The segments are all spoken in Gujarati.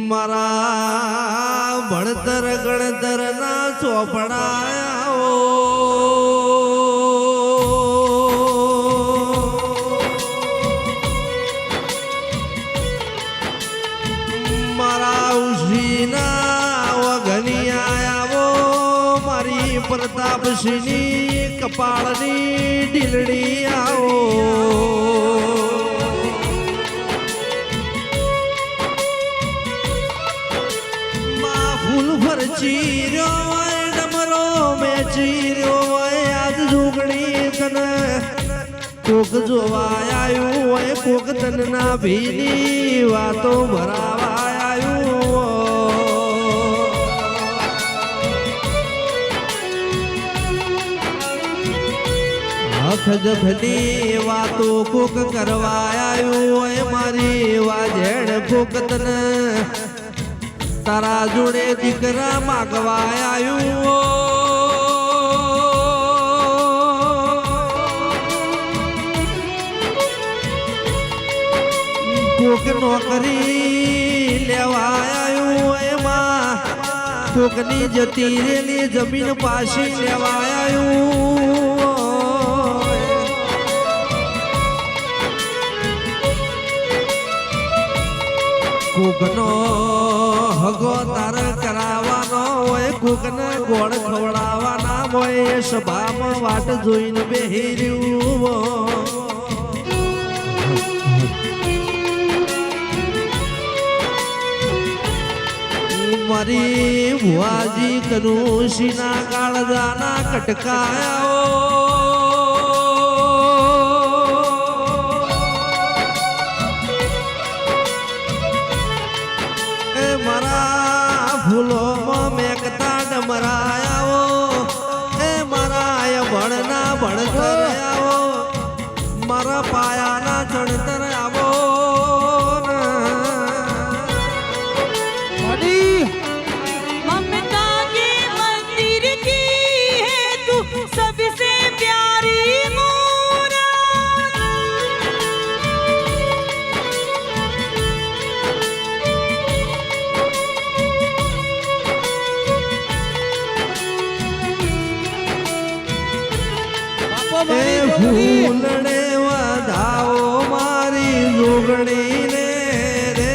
મારા ભણતર ગણતર ના ચોપડાઓ મારા ઉશીના વઘની આયાવો મારી પ્રતાપસિંહની કપાળની ઢીલડી આવો ચીર્યો હોય ડમરો મેં ચીર્યો હોય આજ જોગણી તને કોક જોવા આવ્યું હોય કોક તન ના ભીની વાતો ભરાવા આવ્યું હખ જખની વાતો કોક કરવા આવ્યું હોય મારી વાજેડ કોક તને તારા જોડે દીકરા માગવા આવ્યું કોક નોકરી લેવા આવ્યું એમાં કોકની જતી રેલી જમીન પાછી લેવા આવ્યું કોકનો હગો તાર કરાવવાનો હોય કોકને ગોળ ખવડાવવાના હોય સભામાં વાટ જોઈને બેહી રહ્યું મારી ભુવાજી કરું સીના કાળજાના કટકાયા ફૂલોમાં મેકતા ડમરાયાઓ એ મારા ભણના ભણતર આવો મારા પાયાના ચણતર આવો ममता के मंदिर की है तू सबसे प्यारी ફૂલડે વધાવો મારી જોગણી ને રે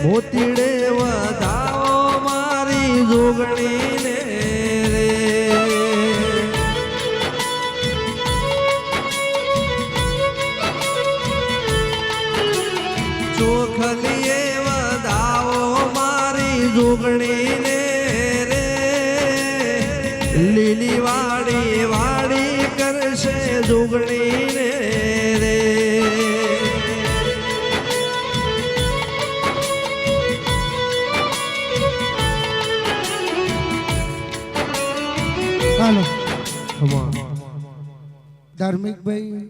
મોતીડે વધાવો મારી જોગણી ને રે ચોખલીએ વધાવો મારી જોગણી ને રે લીલી વાડી વાડી કરશે જોગણી ને રે હાલો ધાર્મિકભાઈ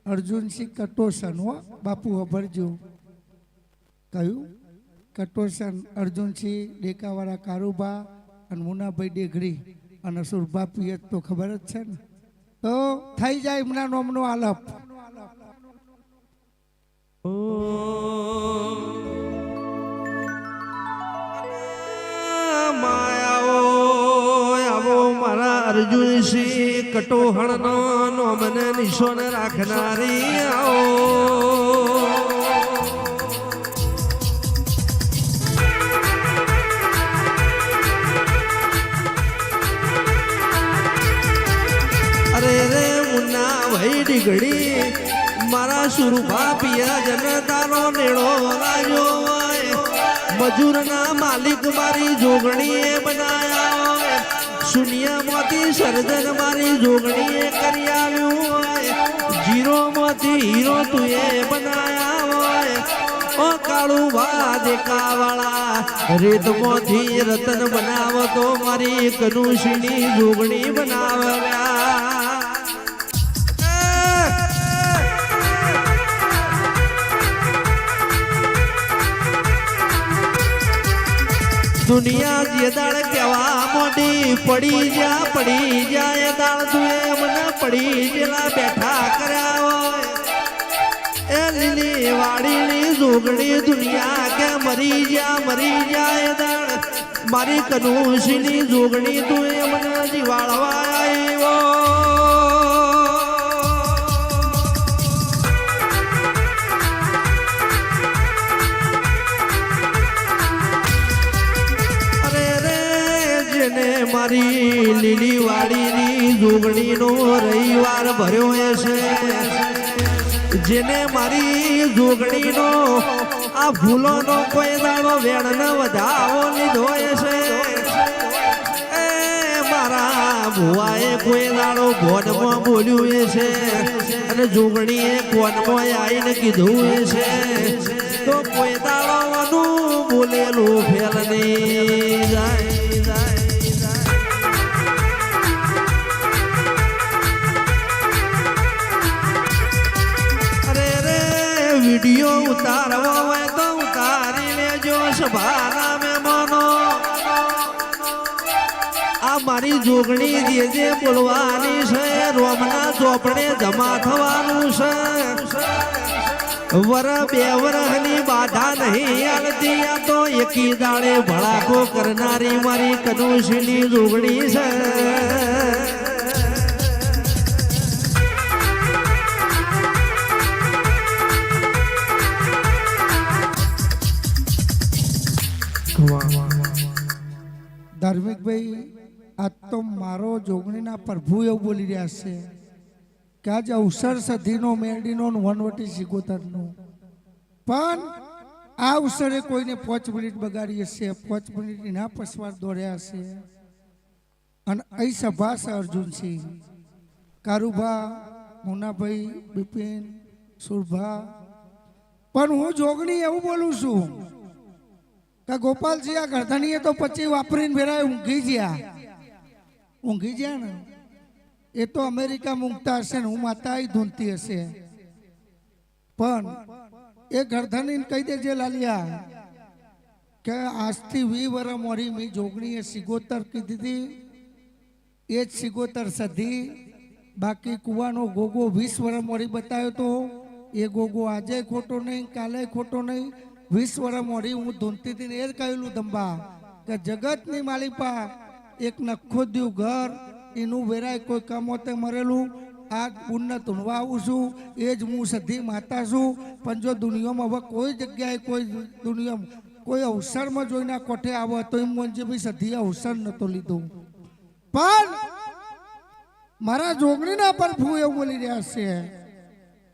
અર્જુનસિંહ કટોસન હો બાપુ અભરજો કયું કટોસન અર્જુનસિંહ ડેકાવાળા કારુબા અને મુનાભાઈ ડેઘડી અને સુરભા પિયત તો ખબર જ છે ને તો થઈ જાય એમના નોમનો આલપ મારા અર્જુનસિંહ કટોહણનો નોમને નિશાન રાખનારી આવો ડીગડી મારા સુરભા પિયા જનતાનો નેડો રાજો હોય મજૂરના માલિક મારી જોગણીએ બનાયા શૂન્યમાંથી સર્જન મારી જોગણીએ કરી આવ્યું હોય જીરોમાંથી હીરો તુએ બનાયા હોય ઓ કાળું ભા દેખાવાળા રેતમાંથી રતન બનાવતો મારી કનુષની જોગણી બનાવ્યા દુનિયા જે દાળ કેવા મોટી પડી જાય દાળ તુએ મને પડી જેલા બેઠા કર્યા હોય એ લીલી વાડીની જોગણી દુનિયા કે મરી જાય દાળ મારી કનુષની જોગણી તુએ મને જીવાળવા આવ્યો મારી લીલી વાડીની જોગણીનો રવિવાર ભર્યો છે જેને મારી જોગણીનો આ ફૂલોનો કોઈ દાડો વેણ વધાવો લીધો છે એ મારા ભુવાએ કોઈ દાડો ભોનમાં બોલ્યું છે અને જોગણીએ કોનમાં આવીને કીધું છે તો કોઈ દાડો બોલેલું ફેલ નહીં જાય વિડિયો ઉતારવો હોય તો ઉતારી લેજો સભાના મહેમાનો આ મારી જોગણી જે બોલવાની છે રોમના ચોપડે જમા થવાનું છે વર બે વરહની બાધા નહીં આલતી આ તો એકી દાડે ભડાકો કરનારી મારી કનુષની જોગણી છે ધાર્મિકભાઈ આજ તો મારો જોગણીના પ્રભુ એવું બોલી રહ્યા છે કે આજ અવસર સધીનો મેરડીનો વનવટી સિગોતરનો પણ આ અવસરે કોઈને 5 મિનિટ બગાડી હશે 5 મિનિટ ના પસવાર દોડ્યા હશે અને અહીં સભા છે અર્જુનસિંહ કારુભા મુનાભાઈ બિપિન સુરભા પણ હું જોગણી એવું બોલું છું કે ગોપાલજી આ ગરધણીએ તો પછી વાપરીને ભેરાય ઊંઘી ગયા ને એ તો અમેરિકા મૂંગતા હશે ને હું માતા ધૂનતી હશે પણ એ ગરધણીને કહી દેજે લાલિયા કે આજથી 20 વર્ષ મોરી મી જોગણીએ સિગોતર કીધી હતી એ જ સિગોતર સધી બાકી કુવાનો ગોગો 20 વર્ષ મોરી બતાવ્યો તો એ ગોગો આજે ખોટો નહીં કાલે ખોટો નહીં 20 વર્ષ મોડી હું ધૂનતી હતી ને એ જ કહેલું દંબા કે જગતની માલિપા એક નખો દ્યું ઘર એનું વેરાય કોઈ કમોતે મરેલું આ પુણ્ય ધૂણવા આવું છું એ જ હું સધી માતા છું પણ જો દુનિયામાં હવે કોઈ જગ્યાએ કોઈ દુનિયામાં કોઈ અવસરમાં જોઈને કોઠે આવે તો એમ મને બી સધી અવસર નતો લીધો પણ મારા જોગણીના પર ભૂ એવું બોલી રહ્યા છે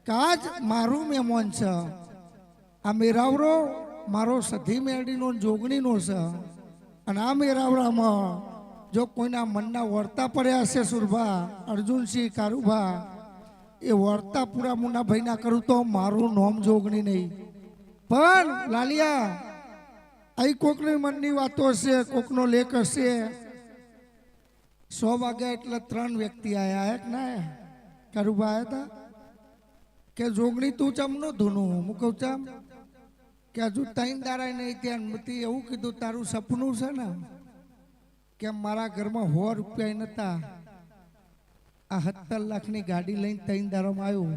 કે આજ મારું મહેમાન છે આ મેરાવરો મારો સધી મેરડીનો જોગણીનો છે અને આ મેરાવરામાં જો કોઈના મનના વર્તા પડ્યા હશે સુરભા અર્જુનસિંહ કારુભા એ વર્તા પૂરા મુનાભાઈ ના કરું તો મારું નોમ જોગણી નહીં પણ લાલિયા અહીં કોકની મનની વાતો હશે કોકનો લેખ હશે 100 વાગ્યા એટલે 3 વ્યક્તિ આયા એક ના કારુભા આયા હતા કે જોગણી તું ચમનું ધૂનું હું કહું ચમ કે હજુ 3 દાડા નહીં ત્યાં મતી એવું કીધું તારું સપનું છે ને કે મારા ઘરમાં 100 રૂપિયા નતા આ 17 લાખની ગાડી લઈને 3 દાડામાં આવ્યું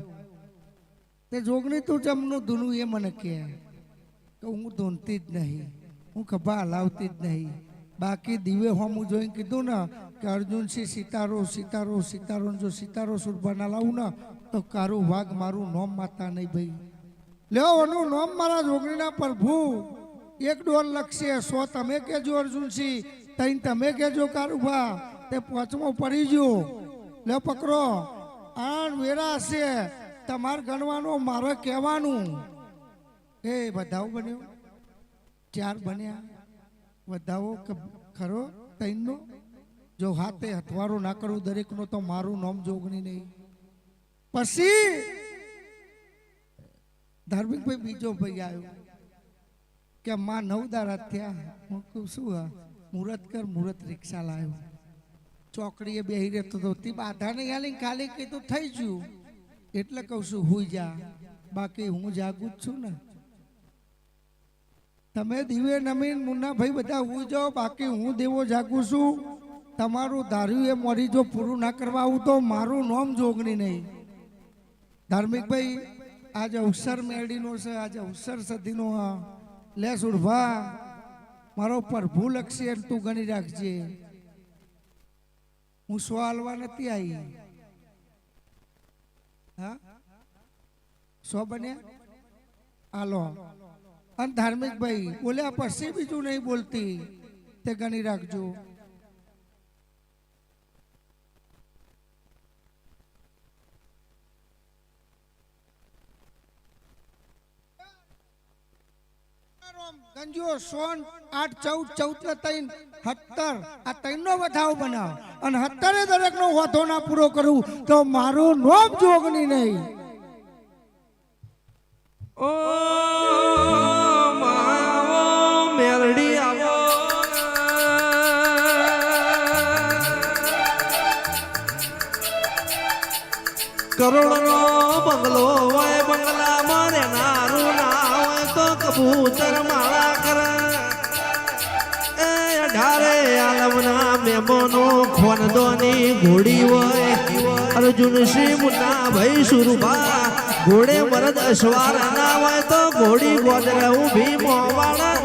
તે જોગણી તું ચમનું ધૂનું એ મને કહે કે હું ધૂનતી જ નહીં હું ખભા હલાવતી જ નહીં બાકી દિવે હોમું જોઈને કીધું ને કે અર્જુનસિંહ સિતારો સિતારો સિતારો જો સિતારો સુરભાના લાવું ને તો કારું વાઘ મારું નોમ માતા નહીં ભાઈ લ્યો ઓનું નોમ મારા જોગણીના પ્રભુ 1.5 લક્ષે 100 તમે કહેજો અર્જુનસિંહ 3 તમે કહેજો કારુભા તે 5મો પડી ગયો લ્યો પકડો આણ વેરા હશે તમારે ગણવાનો મારે કહેવાનું એ બધાઓ બન્યો 4 બન્યા વધાવો ખરો 3નો જો હાથે હથવારો ના કરું દરેકનો તો મારું નામ જોગણી નહીં પછી ધાર્મિક ભાઈ બીજો ભાઈ આવ્યો કે માં 9 દાડા થયા. હું કહું શું હા મુહૂર્ત કર મુહૂર્ત રિક્ષા લાવ્યો ચોકડીએ બેહી રહેતો હતો તે બાધા નહીં આલી ખાલી કીધું થઈ ગયું એટલે કહું છું હુઈ જા બાકી હું જાગું જ છું ને. તમે દીવે નમીન મુન્નાભાઈ બધા હુઈ જાઓ બાકી હું દેવો જાગું છું. તમારું ધાર્યું એ મોરી જો પૂરું ના કરવા આવું તો મારું નામ જોગણી નહીં. ધાર્મિકભાઈ આજે અવસર મેળીનો છે આજે અવસર સદીનો લે સુરભા મારો પ્રભુ લક્ષી તું ગણી રાખજે. હું સો હાલવા નથી આવી. હા 100 બન્યા હાલો. અને ધાર્મિકભાઈ બોલ્યા પછી બીજું નહીં બોલતી તે ગણી રાખજો. ગંજો 100 8 14 14 17 આ 3 નો વધાવ બનાવ અને 17 દરેક નો વાંધો ના પૂરો કરું તો મારું નોમ જોગણી નહીં. ઓ માવો મેલડી આવો કરોડનો બંગલો હોય બંગલામાં રહેનારું ના હોય તો કબૂતર માળા કરે. એ 18 આલમના મેમોનો ખોનદોની ઘોડી હોય અર્જુન શ્રી મુન્ના ભાઈ સુરભા ઘોડે મરદ અસવાર ના હોય તો ઘોડી ગોદરે ઊભી મોવાળા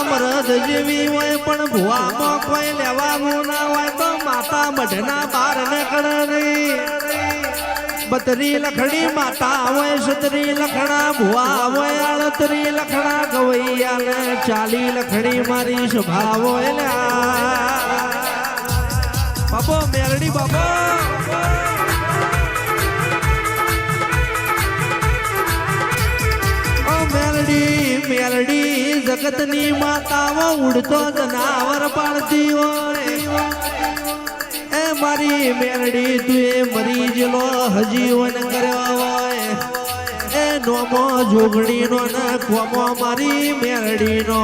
મરદ જેવી હોય પણ ભુવામાં કોઈ લેવાનું ના હોય તો માતા મઢના બાર નીકળે નહીં. 32 લખણી માતા હોય 17 લખણા ભુવા હોય 38 લખણા ગવૈયા ને 40 લખણી મારી સ્વભાવ હોય. બાબો મેરડી બાબો મેલડી જગતની માતાઓ ઉડતો જનાવર પાડતી હોય. એ મારી મેલડી તું એ મરી જેલો હજીવન કર્યો હોય. એ નોમો જોગણીનો ને કોમો મારી મેલડીનો.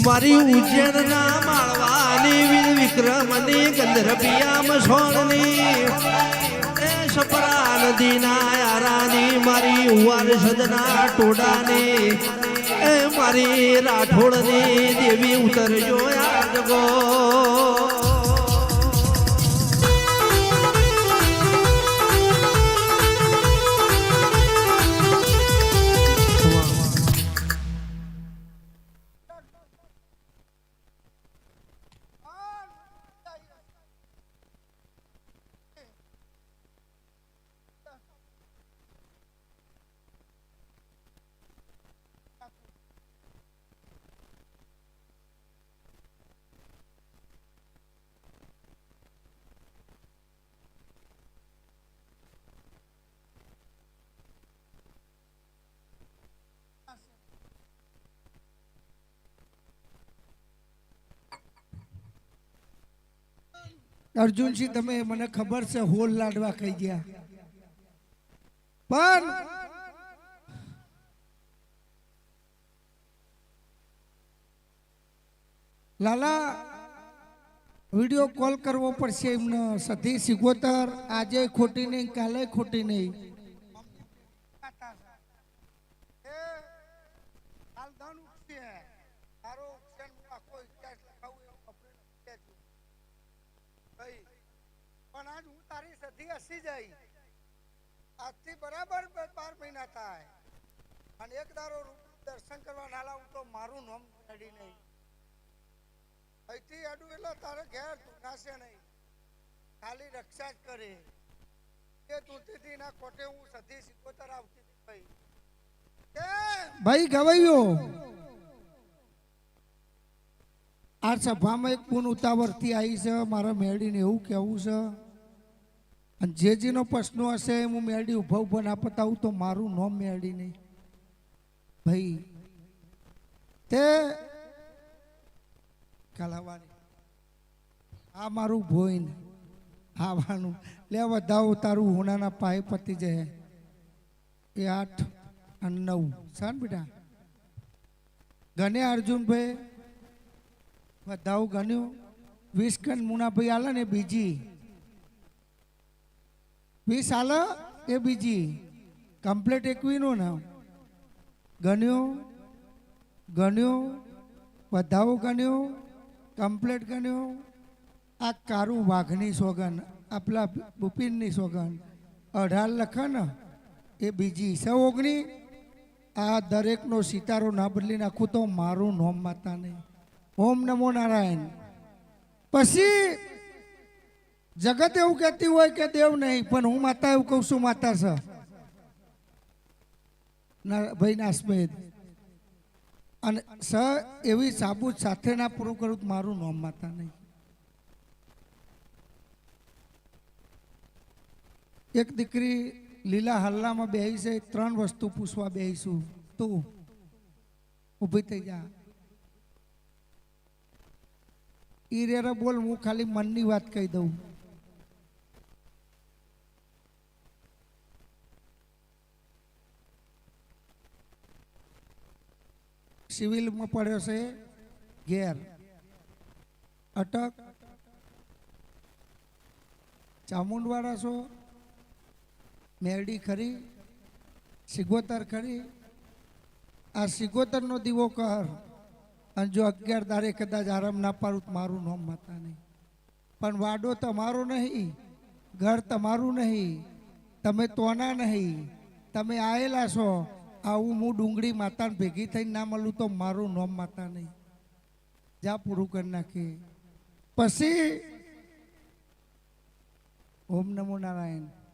મારી ઉજ્જૈન ના માળવાની વિક્રમની ગંધર્પિયા મસોણની એ સપરા નદીના યારાની મારી ઉવાર સદના ટોડાની એ મારી રાઠોડની દેવી ઉતરજો યાદગો. અર્જુનસિંહ તમે મને ખબર છે હોલ લાડવા ખાઈ ગયા પણ લાલા વિડિયો કોલ કરવો પડશે એમને. સધી સિગોતર આજે ખોટી નહીં કાલે ખોટી નહીં. પણ આજ હું તારી સધી હસી જઈ. આજથી બરાબર 12 મહિના થાય અને એક દારો દર્શન કરવા ના લાવું તો મારું નામ રેડી નહીં. અહીંથી આડું એટલે તારે ઘેર નાશે નહીં ખાલી રક્ષા જ કરે. એ તૂટીથી ના કોટે હું સધી સિકોતર આવતી ભાઈ. ભાઈ ગવાયો આ સભામાં એક પૂન ઉતાવળથી આવી છે મારા મેળીને એવું કહેવું છે અને જેનો પ્રશ્ન હશે હું મેળી ઉભા ઉભા ના પતાવું તો મારું નોમ મેળી નહીં ભાઈ તે કલાવાની આ મારું ભોઈન આવવાનું લે વધાવો તારું હોનાના પાય પતી જાય એ 8 અને 9 સાન બેટા ગણે અર્જુનભાઈ વધાવું ગણ્યું 20 કન મુનાભાઈ આલે ને બીજી 20 આલે એ બીજી કમ્પ્લીટ 21 નું ને ગણ્યું ગણ્યું વધાવું ગણ્યું કમ્પ્લીટ ગણ્યું આ કારું વાઘની સોગન આપલા બુપિનની સોગન 18 લખે ને એ બીજી 19 આ દરેકનો સિતારો ના બદલી નાખું તો મારું નોમ માતા નહીં ઓમ નમો નારાયણ પછી જગત એવું કહેતી હોય કે દેવ નહીં પણ હું માતા એવું કહું છું માતા છે ભાઈ નાસ્મેદ અને સ એવી સાબુત સાથે ના પૂરું કરું તો મારું નોમ માતા નહીં એક દીકરી લીલા હલ્લામાં બેહી છે 3 વસ્તુ પૂછવા બેહીશું તું ઊભી થઈ જા ઈ રે બોલ હું ખાલી મનની વાત કહી દઉં સિવિલમાં પડ્યો છે ઘેર અટક ચામુંડવાળા છો મેરડી ખરી સિગોતર ખરી આ સિગોતરનો દીવો કર અને જો 11 દારે કદાચ આરામ ના પાડું તો મારું નામ માતા નહીં પણ વાડો તમારો નહીં ઘર તમારું નહીં તમે તોના નહીં તમે આવેલા છો આવું હું ડુંગળી માતાને ભેગી થઈને ના મળું તો મારું નામ માતા નહીં જા પૂરું કરી નાખે પછી ઓમ નમો નારાયણ